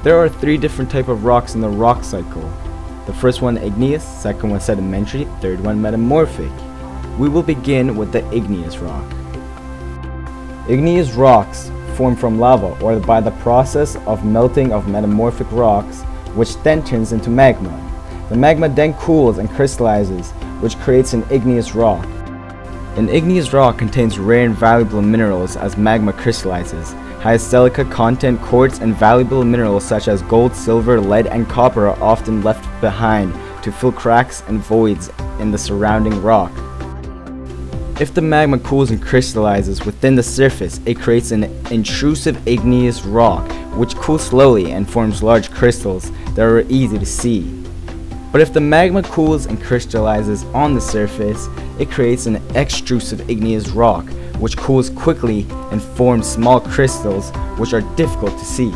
There are three different types of rocks in the rock cycle. The first one igneous, second one sedimentary, third one metamorphic. We will begin with the igneous rock. Igneous rocks form from lava or by the process of melting of metamorphic rocks, which then turns into magma. The magma then cools and crystallizes, which creates an igneous rock. An igneous rock contains rare and valuable minerals as magma crystallizes. High silica content quartz and valuable minerals such as gold, silver, lead, and copper are often left behind to fill cracks and voids in the surrounding rock. If the magma cools and crystallizes within the surface, it creates an intrusive igneous rock, which cools slowly and forms large crystals that are easy to see. But if the magma cools and crystallizes on the surface, it creates an extrusive igneous rock, which cools quickly and forms small crystals which are difficult to see.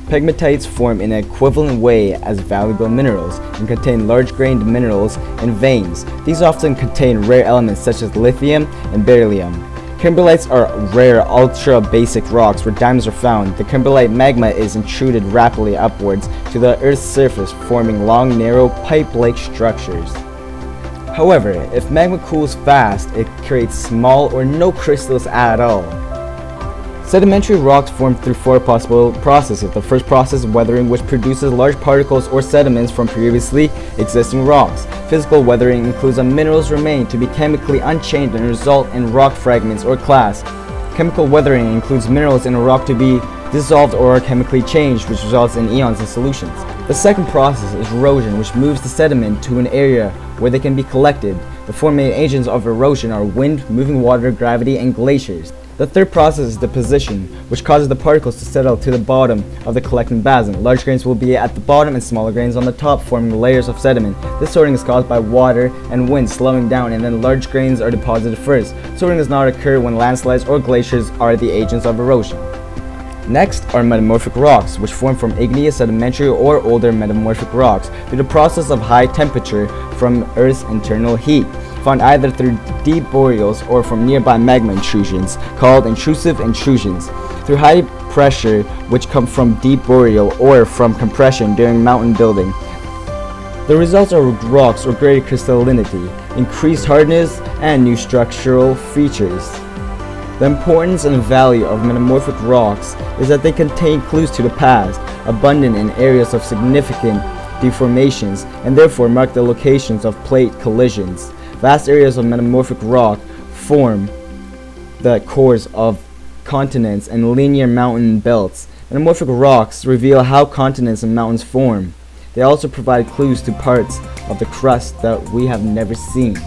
Pegmatites form in an equivalent way as valuable minerals and contain large-grained minerals and veins. These often contain rare elements such as lithium and beryllium. Kimberlites are rare ultra-basic rocks where diamonds are found. The kimberlite magma is intruded rapidly upwards to the Earth's surface, forming long, narrow, pipe-like structures. However, if magma cools fast, it creates small or no crystals at all. Sedimentary rocks form through four possible processes. The first process is weathering, which produces large particles or sediments from previously existing rocks. Physical weathering includes a mineral's remain to be chemically unchanged and result in rock fragments or clasts. Chemical weathering includes minerals in a rock to be dissolved or chemically changed, which results in ions in solutions. The second process is erosion, which moves the sediment to an area where they can be collected. The four main agents of erosion are wind, moving water, gravity, and glaciers. The third process is deposition, which causes the particles to settle to the bottom of the collecting basin. Large grains will be at the bottom and smaller grains on the top, forming layers of sediment. This sorting is caused by water and wind slowing down, and then large grains are deposited first. Sorting does not occur when landslides or glaciers are the agents of erosion. Next are metamorphic rocks, which form from igneous, sedimentary, or older metamorphic rocks through the process of high temperature from Earth's internal heat, found either through deep boreals or from nearby magma intrusions, called intrusive intrusions, through high pressure, which come from deep boreal or from compression during mountain building. The results are rocks or greater crystallinity, increased hardness, and new structural features. The importance and value of metamorphic rocks is that they contain clues to the past, abundant in areas of significant deformations, and therefore mark the locations of plate collisions. Vast areas of metamorphic rock form the cores of continents and linear mountain belts. Metamorphic rocks reveal how continents and mountains form. They also provide clues to parts of the crust that we have never seen.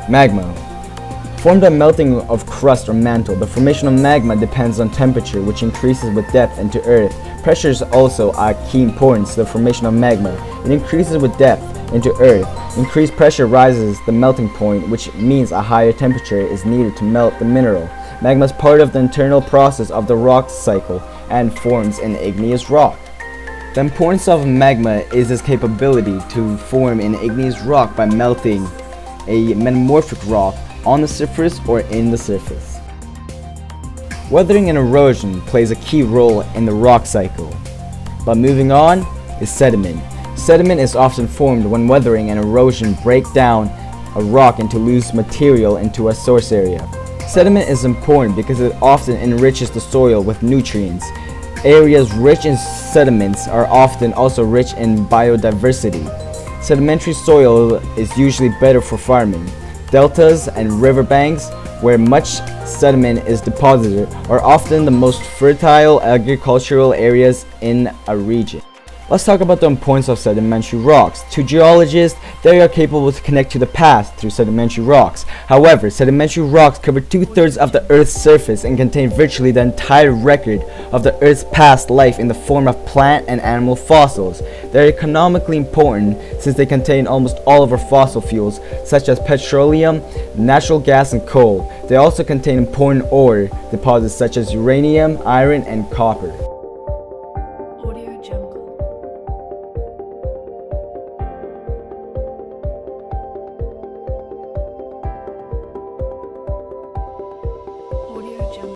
Magma. Formed by melting of crust or mantle, the formation of magma depends on temperature, which increases with depth into earth. Pressure is also of key importance to the formation of magma. It increases with depth into earth. Increased pressure rises the melting point, which means a higher temperature is needed to melt the mineral. Magma is part of the internal process of the rock cycle and forms an igneous rock. The importance of magma is its capability to form an igneous rock by melting a metamorphic rock on the surface or in the surface. Weathering and erosion plays a key role in the rock cycle. But moving on is sediment. Sediment is often formed when weathering and erosion break down a rock into loose material into a source area. Sediment is important because it often enriches the soil with nutrients. Areas rich in sediments are often also rich in biodiversity. Sedimentary soil is usually better for farming. Deltas and riverbanks, where much sediment is deposited, are often the most fertile agricultural areas in a region. Let's talk about the importance of sedimentary rocks. To geologists, they are capable to connect to the past through sedimentary rocks. However, sedimentary rocks cover 2/3 of the Earth's surface and contain virtually the entire record of the Earth's past life in the form of plant and animal fossils. They are economically important since they contain almost all of our fossil fuels, such as petroleum, natural gas, and coal. They also contain important ore deposits such as uranium, iron, and copper.